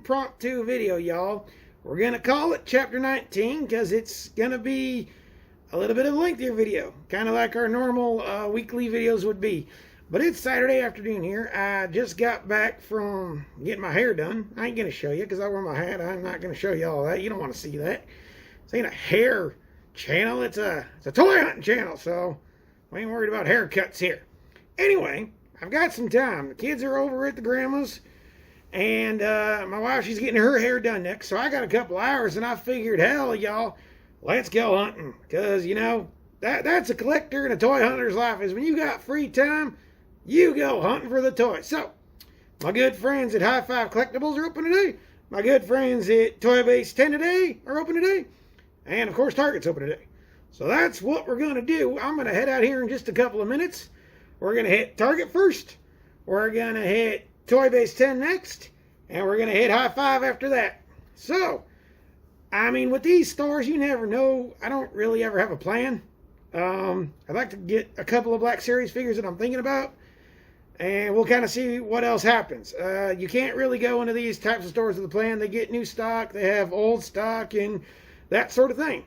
impromptu video, y'all. We're going to call it Chapter 19 because it's going to be a little bit of a lengthier video, kind of like our normal weekly videos would be. But it's Saturday afternoon here. I just got back from getting my hair done. I ain't going to show you because I wear my hat. I'm not going to show you all that. You don't want to see that. This ain't a hair channel. It's a toy hunting channel, so we ain't worried about haircuts here. Anyway, I've got some time. The kids are over at the grandma's. And my wife, she's getting her hair done next. So I got a couple hours, and I figured, hell, y'all, let's go hunting. Because, you know, that's a collector and a toy hunter's life, is when you got free time, you go hunting for the toys. So, my good friends at High Five Collectibles are open today. My good friends at Toy Base 10 today are open today. And, of course, Target's open today. So that's what we're going to do. I'm going to head out here in just a couple of minutes. We're going to hit Target first. We're going to hit Toy Base 10 next, and we're going to hit High Five after that. So, I mean, with these stores, you never know. I don't really ever have a plan. I'd like to get a couple of Black Series figures that I'm thinking about, and we'll kind of see what else happens. You can't really go into these types of stores with a plan. They get new stock, they have old stock, and that sort of thing.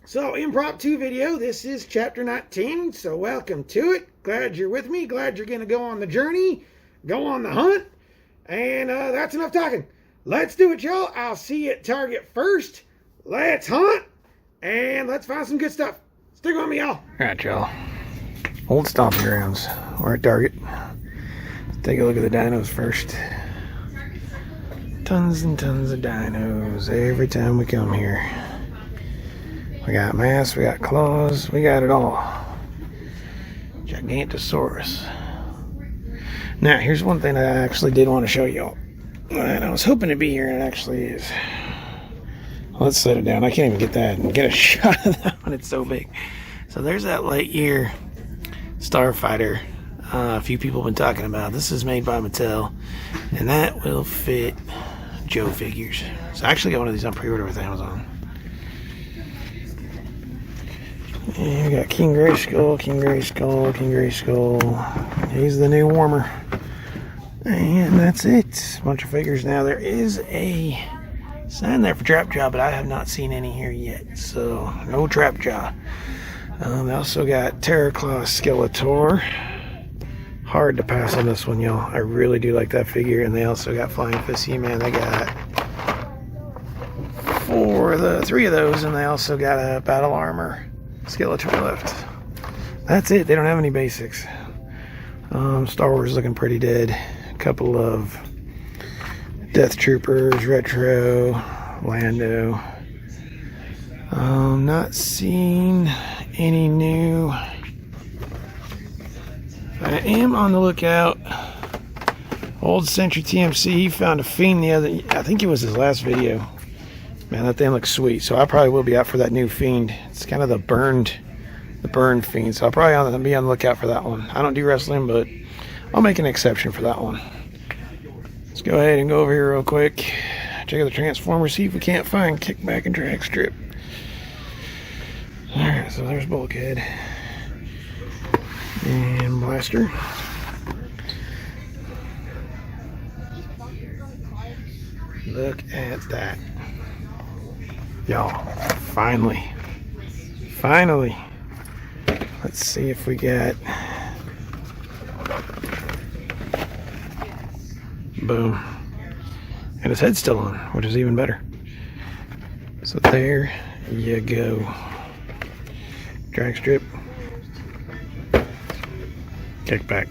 So, impromptu video, this is Chapter 19, so welcome to it. Glad you're with me. Glad you're going to go on the journey. Go on the hunt, and that's enough talking. Let's do it, y'all. I'll see you at Target first. Let's hunt, and let's find some good stuff. Stick with me, y'all. All right, y'all. Old stomping grounds. We're at Target. Let's take a look at the dinos first. Tons and tons of dinos every time we come here. We got masks, we got claws, we got it all. Gigantosaurus. Now, here's one thing I actually did want to show y'all. And I was hoping to be here, and it actually is. Let's set it down. I can't even get that and get a shot of that one. It's so big. So there's that Lightyear Starfighter a few people have been talking about. This is made by Mattel, and that will fit Joe figures. So I actually got one of these on pre-order with Amazon. And we got King Grayskull, King Grayskull, King Grayskull. He's the new warmer. And that's it. A bunch of figures now. There is a sign there for Trap Jaw, but I have not seen any here yet. So, no Trap Jaw. They also got Terraclaw Skeletor. Hard to pass on this one, y'all. I really do like that figure. And they also got Flying Fist He-Man. They got three of those, and they also got a Battle Armor Skeletor left. That's it. They don't have any basics. Star Wars is looking pretty dead. A couple of Death Troopers, Retro, Lando. Not seeing any new. I am on the lookout. Old Century TMC, he found a Fiend I think it was his last video. Man, that thing looks sweet. So I probably will be out for that new Fiend. It's kind of the burned Fiend. So I'll probably be on the lookout for that one. I don't do wrestling, but I'll make an exception for that one. Let's go ahead and go over here real quick. Check out the Transformers. See if we can't find Kickback and Drag Strip. Alright, so there's Bulkhead. And Blaster. Look at that. Y'all, finally. Let's see if we got. Boom. And his head's still on, which is even better. So there you go. Drag strip. Kickback.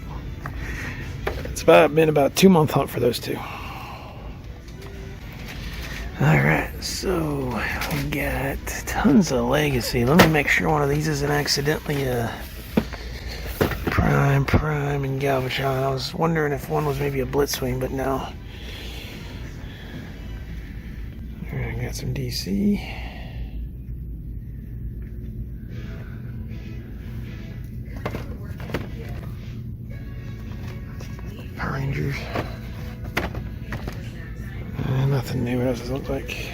It's been about a 2-month hunt for those two. Alright, so we got tons of Legacy. Let me make sure one of these isn't accidentally a Prime, and Galvatron. I was wondering if one was maybe a Blitzwing, but no. Alright, got some DC. Power Rangers. Nothing new. What else does it look like?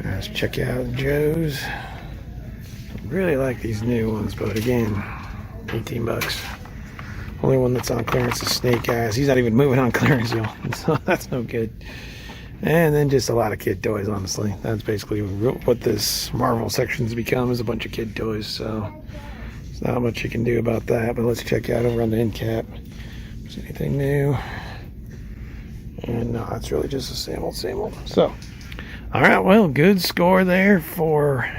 Let's check out Joe's. Really like these new ones, but again, 18 bucks. Only one that's on clearance is Snake Eyes. He's not even moving on clearance, y'all. So that's no good. And then just a lot of kid toys, honestly. That's basically what this Marvel section's become, is a bunch of kid toys. So there's not much you can do about that. But let's check out over on the end cap. Is there anything new? And no, it's really just the same old, same old. So, all right, well, good score there for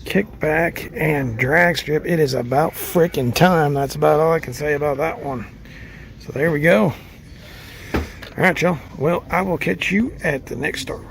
Kickback and Drag Strip. It is about freaking time. That's about all I can say about that one. So there we go. All right, y'all. Well, I will catch you at the next store.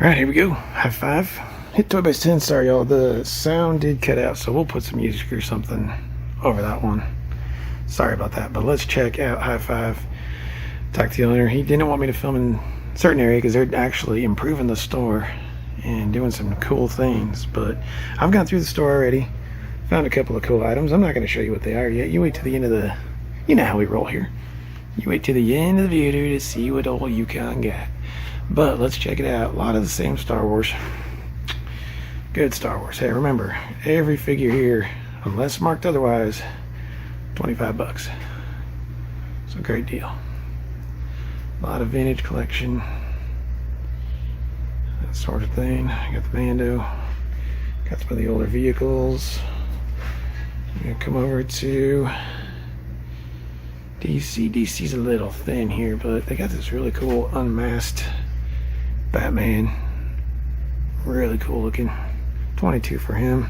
Alright, here we go. High five. Hit Toy Base 10. Sorry, y'all. The sound did cut out, so we'll put some music or something over that one. Sorry about that, but let's check out High Five. Talk to the owner. He didn't want me to film in a certain area because they're actually improving the store and doing some cool things. But I've gone through the store already. Found a couple of cool items. I'm not going to show you what they are yet. You wait to the end of the... You know how we roll here. You wait to the end of the video to see what old Yukon got. But let's check it out. A lot of the same Star Wars. Good Star Wars. Hey, remember, every figure here, unless marked otherwise, 25 bucks. It's a great deal. A lot of vintage collection. That sort of thing. I got the Mando. Got some of the older vehicles. I'm going to come over to DC. DC's a little thin here, but they got this really cool unmasked Batman. Really cool looking. 22 for him.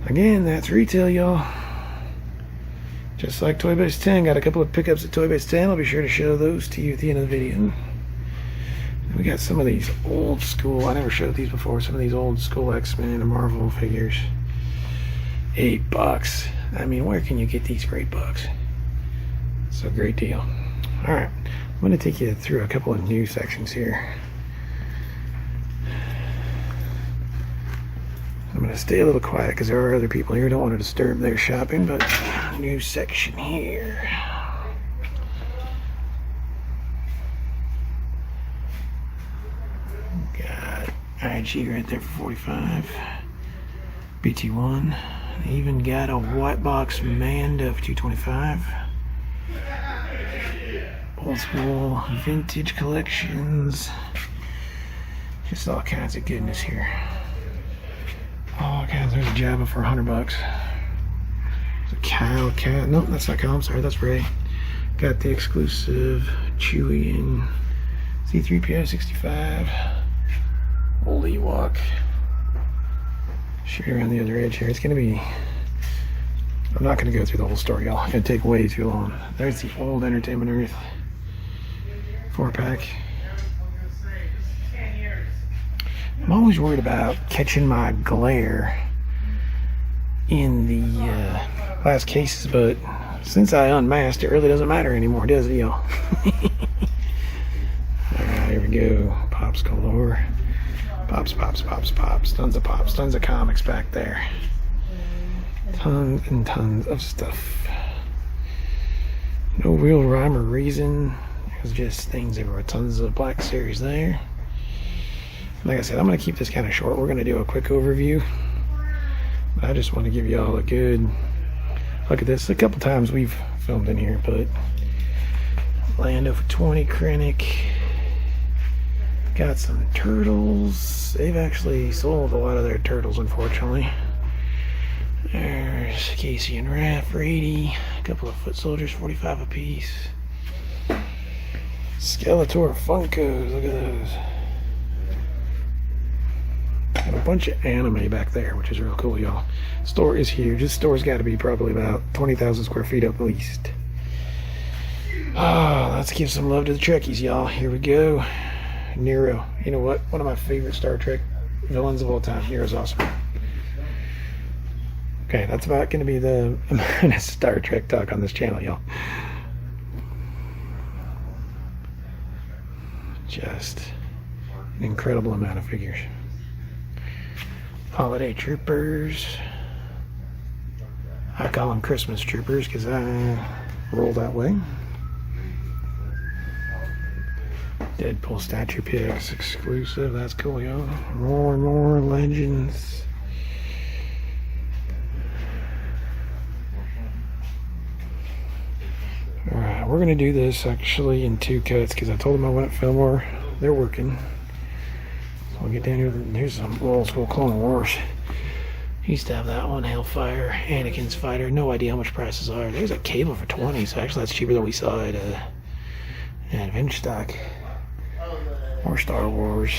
Again, that's retail, y'all. Just like Toy Base 10. Got a couple of pickups at Toy Base 10. I'll be sure to show those to you at the end of the video. We got some of these old school, I never showed these before, some of these old school X-Men and Marvel figures. $8. I mean, where can you get these for $8? It's a great deal. Alright, I'm going to take you through a couple of new sections here. I'm going to stay a little quiet because there are other people here. Don't want to disturb their shopping, but new section here. Got IG right there for 45. BT1. Even got a white box Manda for 225. Old school vintage collections. Just all kinds of goodness here. All kinds. There's a Jabba for $100. There's a Cow Cat. Nope, that's not Cow. I'm sorry, that's Ray. Got the exclusive Chewie and C-3PO 65. Old Ewok. Shoot around the other edge here. It's going to be... I'm not going to go through the whole story, y'all. It's going to take way too long. There's the old Entertainment Earth 4-pack. I'm always worried about catching my glare in the glass cases, but since I unmasked, it really doesn't matter anymore, does it, y'all? Alright, here we go. Pops galore. Pops, pops, pops, pops. Tons of pops. Tons of comics back there. Tons and tons of stuff. No real rhyme or reason. There's just things everywhere. Tons of Black Series there. Like I said, I'm going to keep this kind of short. We're going to do a quick overview. I just want to give you all a good look at this. A couple times we've filmed in here, but Lando for 20, Krennic. Got some turtles. They've actually sold a lot of their turtles, unfortunately. There's Casey and Raph for 80. A couple of foot soldiers, 45 apiece. Skeletor Funkos, look at those. Got a bunch of anime back there, which is real cool, y'all. Store is huge. This store's got to be probably about 20,000 square feet at least. Oh, let's give some love to the Trekkies, y'all. Here we go. Nero. You know what? One of my favorite Star Trek villains of all time. Nero's awesome. Okay, that's about going to be the amount of Star Trek talk on this channel, y'all. Just an incredible amount of figures. Holiday Troopers. I call them Christmas Troopers because I roll that way. Deadpool Statue Picks exclusive. That's cool, y'all. More and more Legends. Alright, we're going to do this actually in 2 cuts because I told them I wouldn't film more. They're working. So we'll get down here. Here's some old school Clone Wars. Used to have that one. Hellfire, Anakin's Fighter. No idea how much prices are. There's a Cable for 20, so actually that's cheaper than we saw at Vintage Stock. More Star Wars.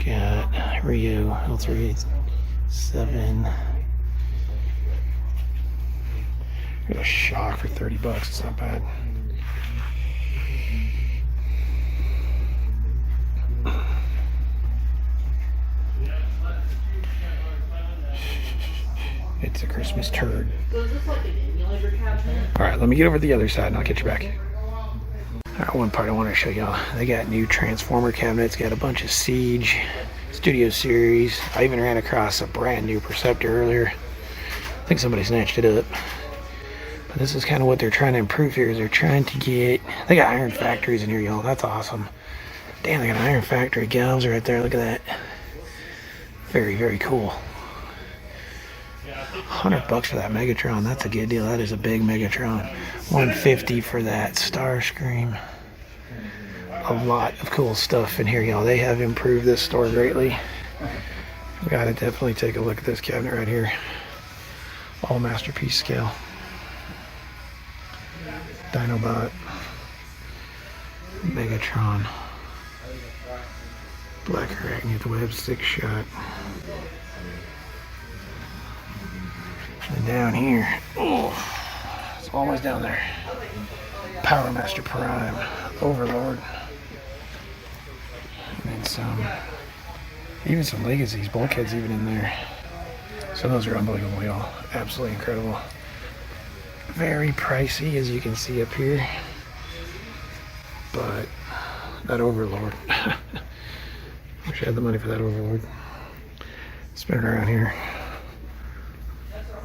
Got Rio, L387. Got a Shock for $30. It's not bad. It's a Christmas turd. Alright, let me get over to the other side and I'll get you back. Alright, one part I want to show y'all. They got new Transformer cabinets, got a bunch of Siege, Studio Series. I even ran across a brand new Perceptor earlier. I think somebody snatched it up. But this is kind of what they're trying to improve here. Is they're trying to get... They got Iron Factories in here, y'all. That's awesome. Damn, they got an Iron Factory galves right there. Look at that. Very, very cool. $100 for that Megatron. That's a good deal. That is a big Megatron. $150 for that Starscream. A lot of cool stuff in here, y'all. They have improved this store greatly. We gotta definitely take a look at this cabinet right here. All masterpiece scale. Dinobot. Megatron. Black Arachne Web 6-shot. And down here, oh, it's always down there. Power Master Prime, Overlord, and then even some Legacies, bulkheads even in there. So those are unbelievable, y'all. Absolutely incredible. Very pricey, as you can see up here. but that Overlord. Wish I had the money for that Overlord. Spin it around here.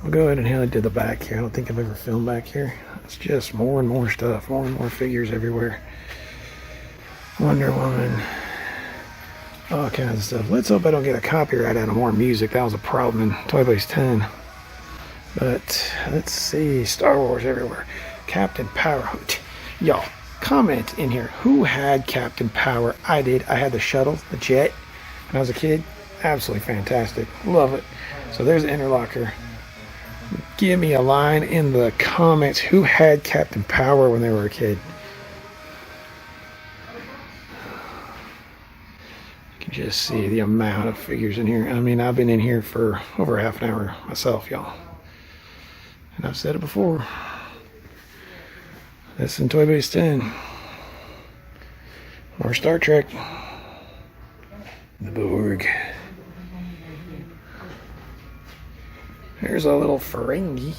I'll go ahead and head to the back here. I don't think I've ever filmed back here. It's just more and more stuff, more and more figures everywhere. Wonder Woman, all kinds of stuff. Let's hope I don't get a copyright out of more music. That was a problem in Toy Base 10. But let's see, Star Wars everywhere. Captain Power. Y'all, comment in here. Who had Captain Power? I did. I had the shuttle, the jet, when I was a kid. Absolutely fantastic. Love it. So there's the interlocker. Give me a line in the comments. Who had Captain Power when they were a kid? You can just see the amount of figures in here. I mean, I've been in here for over half an hour myself, y'all. And I've said it before. This in Toy Base 10. More Star Trek. The Borg. Here's a little Ferengi.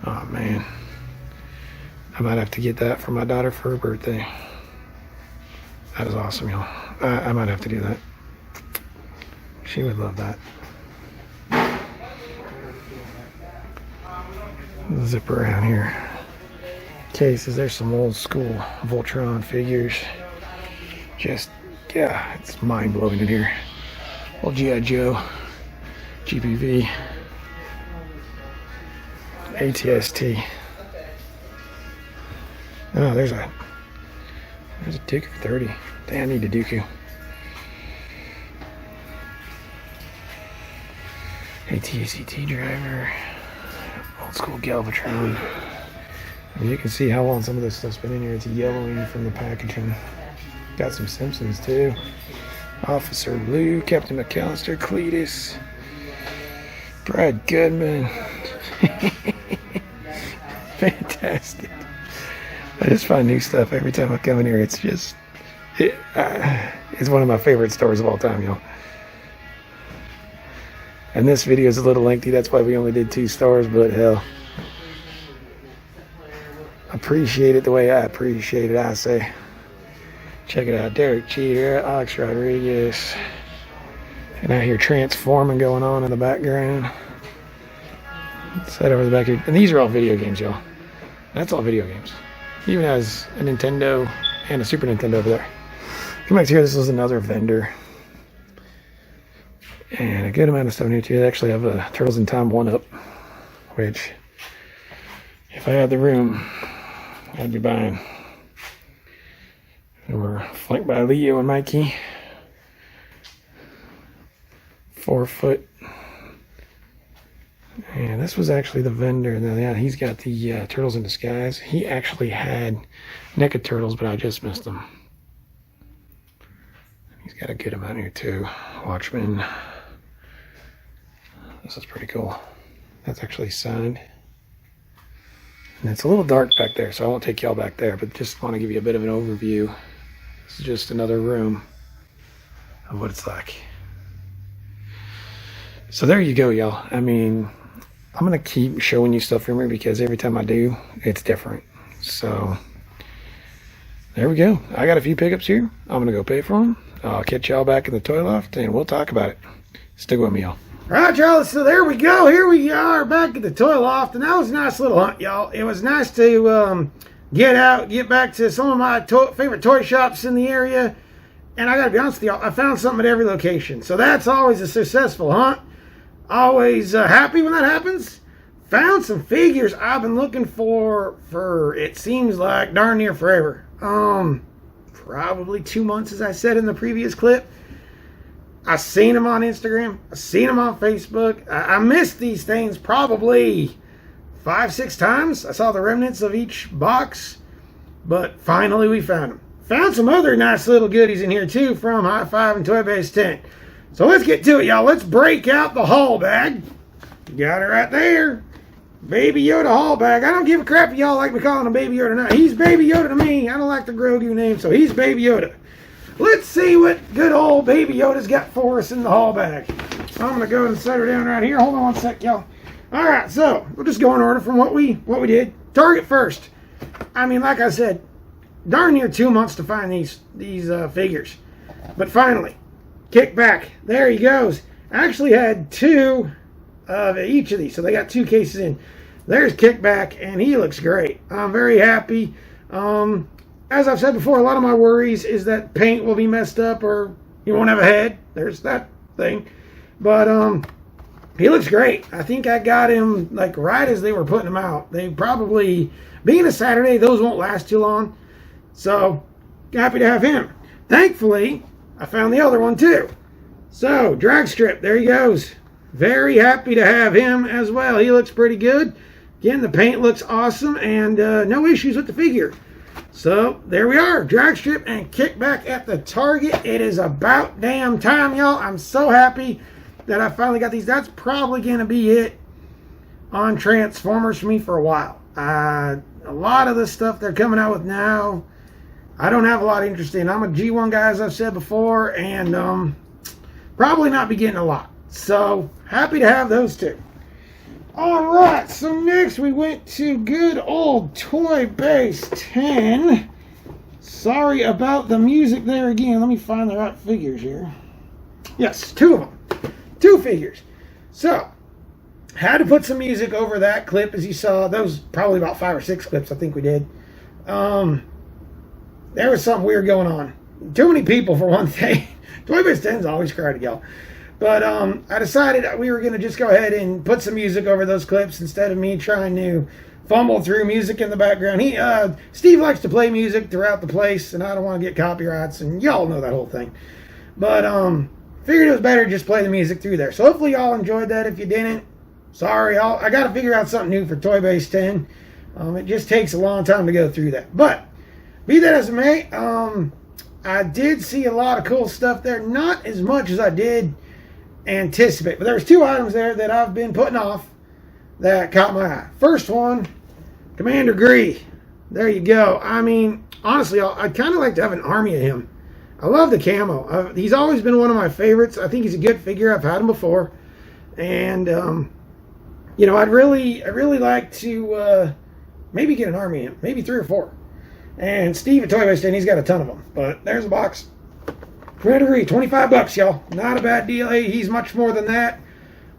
Oh man. I might have to get that for my daughter for her birthday. That is awesome, y'all. I might have to do that. She would love that. Zip around here. Cases, there's some old school Voltron figures. Just, yeah, it's mind blowing in here. Old G.I. Joe, GPV, ATST. Oh, there's a Dooku 30. Damn, I need a Dooku. AT-ACT driver. Old school Galvatron. And you can see how long some of this stuff's been in here. It's yellowing from the packaging. Got some Simpsons too. Officer Lou, Captain McAllister, Cletus, Brad Goodman. Fantastic. I just find new stuff every time I come in here. It's just, it's one of my favorite stores of all time, y'all. And this video is a little lengthy. That's why we only did 2 stores, but hell. Appreciate it the way I appreciate it, I say. Check it out. Derek Cheater, Alex Rodriguez. And I hear transforming going on in the background. Set over the back here. And these are all video games, y'all. That's all video games. Even has a Nintendo and a Super Nintendo over there. Come back here. This is another vendor. And a good amount of stuff in here too. They actually have a Turtles in Time 1-up, which, if I had the room, I'd be buying. And we're flanked by Leo and Mikey. 4 foot. And this was actually the vendor. Now, yeah, he's got the Turtles in Disguise. He actually had Naked Turtles, but I just missed them. He's got a good amount here too. Watchmen. This is pretty cool. That's actually signed. And it's a little dark back there, so I won't take y'all back there, but just want to give you a bit of an overview. This is just another room of what it's like. So there you go, y'all. I mean, I'm going to keep showing you stuff from here because every time I do, it's different. So there we go. I got a few pickups here. I'm going to go pay for them. I'll catch y'all back in the toy loft and we'll talk about it. Stick with me, y'all. All right, y'all, so there we go. Here we are back at the toy loft, and that was a nice little hunt, y'all. It was nice to get out, get back to some of my favorite toy shops in the area, and I got to be honest with y'all, I found something at every location, so that's always a successful hunt. Always happy when that happens. Found some figures I've been looking for it seems like darn near forever. Probably 2 months, as I said in the previous clip. I seen them on Instagram. I seen them on Facebook. I missed these things probably 5-6 times. I saw the remnants of each box, but finally we found them. Found some other nice little goodies in here too from High Five and Toy Base 10. So let's get to it, y'all. Let's break out the haul bag. Got it right there. Baby Yoda haul bag. I don't give a crap if y'all like me calling him Baby Yoda or not. He's Baby Yoda to me. I don't like the Grogu name, so he's Baby Yoda. Let's see what good old Baby Yoda's got for us in the haul bag. I'm going to go and set her down right here. Hold on one sec, y'all. All right, so we'll just go in order from what we did. Target first. I mean, like I said, darn near 2 months to find these figures. But finally, Kickback. There he goes. I actually had 2 of each of these, so they got 2 cases in. There's Kickback, and he looks great. I'm very happy. As I've said before, a lot of my worries is that paint will be messed up or he won't have a head. There's that thing. But he looks great. I think I got him like right as they were putting them out. They probably, being a Saturday, those won't last too long. So, happy to have him. Thankfully, I found the other one too. So, Drag Strip, there he goes. Very happy to have him as well. He looks pretty good. Again, the paint looks awesome and no issues with the figure. So, there we are. Drag Strip and Kickback at the Target. It is about damn time, y'all. I'm so happy that I finally got these. That's probably going to be it on Transformers for me for a while. A lot of the stuff they're coming out with now, I don't have a lot of interest in. I'm a G1 guy, as I've said before, and probably not be getting a lot. So, happy to have those 2. Alright, so next we went to good old Toy Base 10. Sorry about the music there again. Let me find the right figures here. Yes, 2 of them. 2 figures. So, had to put some music over that clip, as you saw. That was probably about 5 or 6 clips, I think we did. There was something weird going on. Too many people, for one thing. Toy Base 10's always crowded, y'all. But I decided we were going to just go ahead and put some music over those clips instead of me trying to fumble through music in the background. Steve likes to play music throughout the place, and I don't want to get copyrights, and y'all know that whole thing. But figured it was better to just play the music through there. So hopefully y'all enjoyed that. If you didn't, sorry. I got to figure out something new for Toy Base 10. It just takes a long time to go through that. But be that as it may, I did see a lot of cool stuff there. Not as much as I did anticipate. But there was 2 items there that I've been putting off that caught my eye. First one, Commander Gree. There you go. I mean, honestly, I'd kind of like to have an army of him. I love the camo. He's always been one of my favorites. I think he's a good figure. I've had him before. And, you know, I'd really like to maybe get an army of him. Maybe 3 or 4. And Steve at Toy Base 10, he's got a ton of them. But there's a box. Commander Gree, $25, y'all. Not a bad deal. Hey, he's much more than that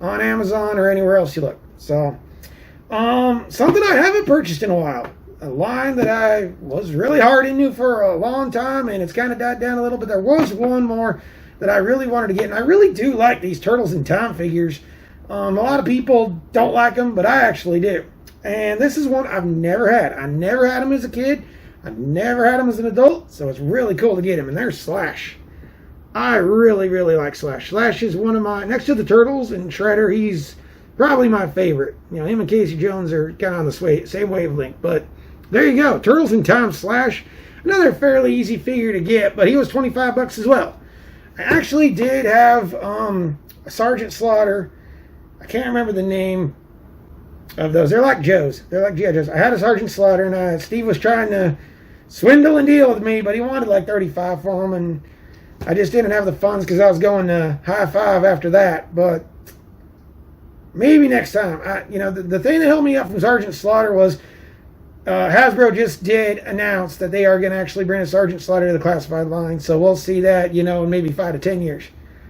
on Amazon or anywhere else you look. So, something I haven't purchased in a while. A line that I was really hard into for a long time, and it's kind of died down a little, but there was one more that I really wanted to get, and I really do like these Turtles in Time figures. A lot of people don't like them, but I actually do. And this is one I've never had. I never had them as a kid. I've never had them as an adult, so it's really cool to get him. And there's Slash. I really like Slash. Slash is one of my, next to the Turtles and Shredder, he's probably my favorite. You know, him and Casey Jones are kind of on the same wavelength, but there you go. Turtles in Time Slash. Another fairly easy figure to get, but he was $25 as well. I actually did have a Sergeant Slaughter. I can't remember the name of those. They're like Joe's. They're like G.I. Joe's. I had a Sergeant Slaughter, and Steve was trying to swindle and deal with me, but he wanted like $35 for them, and I just didn't have the funds because I was going to High Five after that. But maybe next time. You know, the thing that held me up from Sergeant Slaughter was Hasbro just did announce that they are going to actually bring a Sergeant Slaughter to the classified line. So we'll see that, you know, in maybe 5 to 10 years.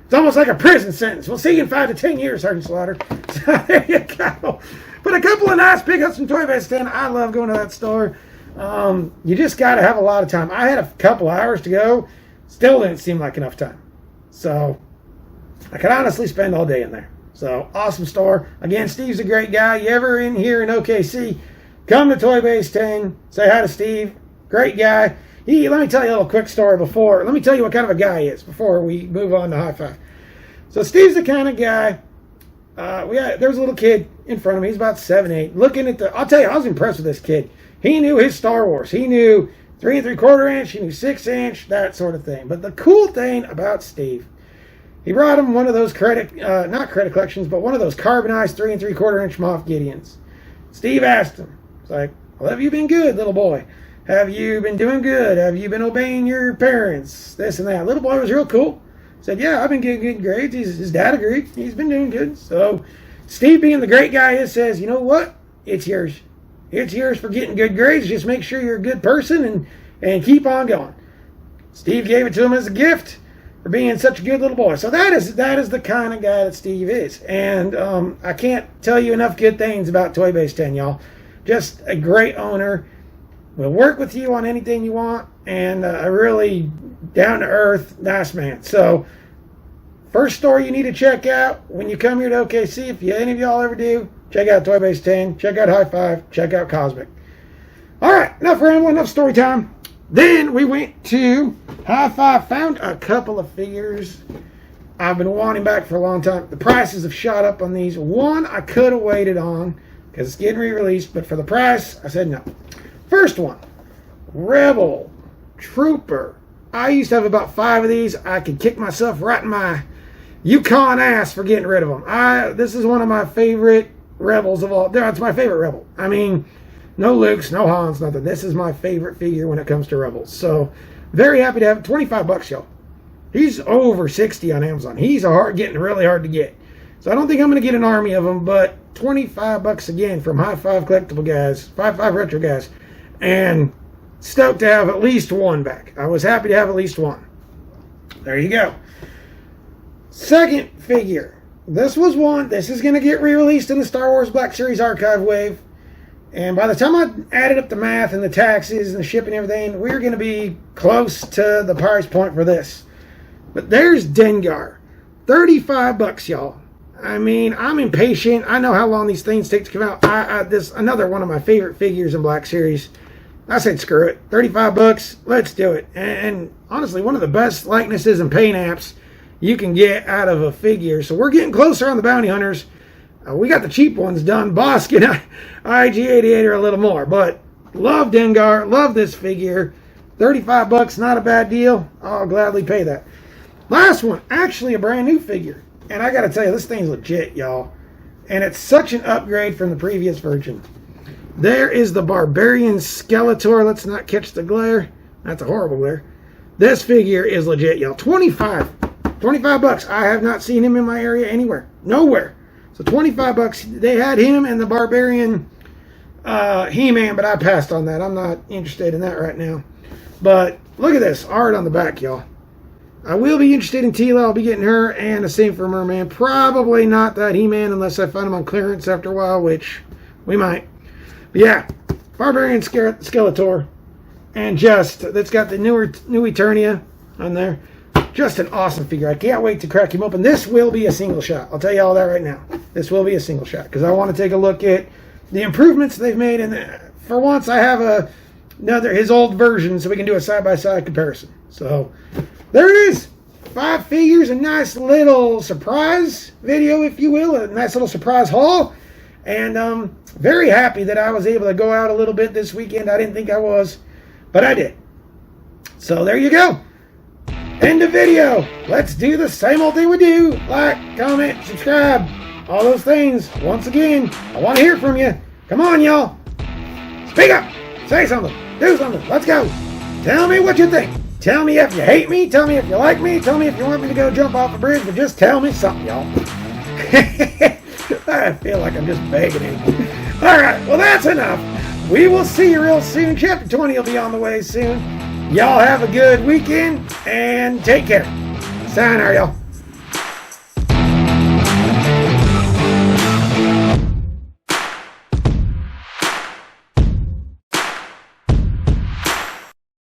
It's almost like a prison sentence. We'll see you in 5 to 10 years, Sergeant Slaughter. So there you go. But a couple of nice pickups from Toy Base 10. I love going to that store. You just got to have a lot of time. I had a couple hours to go. Still didn't seem like enough time. So I could honestly spend all day in there. So awesome store. Again, Steve's a great guy. You ever in here in OKC, come to Toy Base 10. Say hi to Steve. Great guy. Let me tell you a little quick story before. Let me tell you what kind of a guy he is before we move on to High Five. So Steve's the kind of guy. There was a little kid in front of me. He's about 7, 8. Looking at I'll tell you, I was impressed with this kid. He knew his Star Wars. He knew 3 3/4 inch. He knew 6 inch. That sort of thing. But the cool thing about Steve, he brought him one of those not credit collections, but one of those carbonized 3 3/4 inch Moff Gideons. Steve asked him, he's like, "Well, have you been good, little boy? Have you been doing good? Have you been obeying your parents? This and that." Little boy was real cool. Said, "Yeah, I've been getting good grades." His dad agreed. He's been doing good. So Steve, being the great guy he is, says, "You know what? It's yours. It's yours for getting good grades. Just make sure you're a good person and keep on going. Steve gave it to him as a gift for being such a good little boy. So that is the kind of guy that Steve is. And I can't tell you enough good things about Toy Base 10, y'all. Just a great owner. Will work with you on anything you want. And a really down-to-earth, nice man. So first store you need to check out when you come here to OKC, if any of y'all ever do, check out Toy Base 10, check out High Five, check out Cosmic. All right, enough rambling, enough story time. Then we went to High Five, found a couple of figures I've been wanting back for a long time. The prices have shot up on these. One I could have waited on because it's getting re-released, but for the price, I said no. First one, Rebel Trooper. I used to have about 5 of these. I could kick myself right in my Yukon ass for getting rid of them. This is one of my favorite Rebels of all. It's my favorite Rebel. I mean, no Lukes, no Hans, nothing. This is my favorite figure when it comes to Rebels. So, very happy to have it. $25, y'all. He's over 60 on Amazon. He's getting really hard to get. So, I don't think I'm going to get an army of them, but $25 again from High Five Collectible guys, High Five Retro guys. And stoked to have at least one back. I was happy to have at least one. There you go. Second figure. This was one. This is going to get re-released in the Star Wars Black Series Archive wave. And by the time I added up the math and the taxes and the shipping and everything, we're going to be close to the price point for this. But there's Dengar. $35, y'all. I mean, I'm impatient. I know how long these things take to come out. This another one of my favorite figures in Black Series. I said, screw it. $35, let's do it. And honestly, one of the best likenesses and paint apps you can get out of a figure. So we're getting closer on the Bounty Hunters. We got the cheap ones done. Bosk and IG-88 are a little more. But love Dengar. Love this figure. $35, not a bad deal. I'll gladly pay that. Last one, actually a brand new figure. And I got to tell you, this thing's legit, y'all. And it's such an upgrade from the previous version. There is the Barbarian Skeletor. Let's not catch the glare. That's a horrible glare. This figure is legit, y'all. $25. I have not seen him in my area anywhere. Nowhere. So $25. They had him and the Barbarian He-Man, but I passed on that. I'm not interested in that right now. But look at this art on the back, y'all. I will be interested in Tila. I'll be getting her, and the same for Merman. Probably not that He-Man unless I find him on clearance after a while, which we might. But yeah, Barbarian Skeletor. And that's got the new Eternia on there. Just an awesome figure. I can't wait to crack him open. This will be a single shot. I'll tell you all that right now. This will be a single shot because I want to take a look at the improvements they've made. And for once, I have his old version so we can do a side-by-side comparison. So there it is. 5 figures, a nice little surprise video, if you will. A nice little surprise haul. And very happy that I was able to go out a little bit this weekend. I didn't think I was, but I did. So there you go. End of video. Let's do the same old thing we do. Like, comment, subscribe, all those things. Once again, I want to hear from you. Come on, y'all. Speak up. Say something. Do something. Let's go. Tell me what you think. Tell me if you hate me. Tell me if you like me. Tell me if you want me to go jump off a bridge. But just tell me something, y'all. I feel like I'm just begging him. All right. Well, that's enough. We will see you real soon. Chapter 20 will be on the way soon. Y'all have a good weekend and take care. Sayonara, y'all.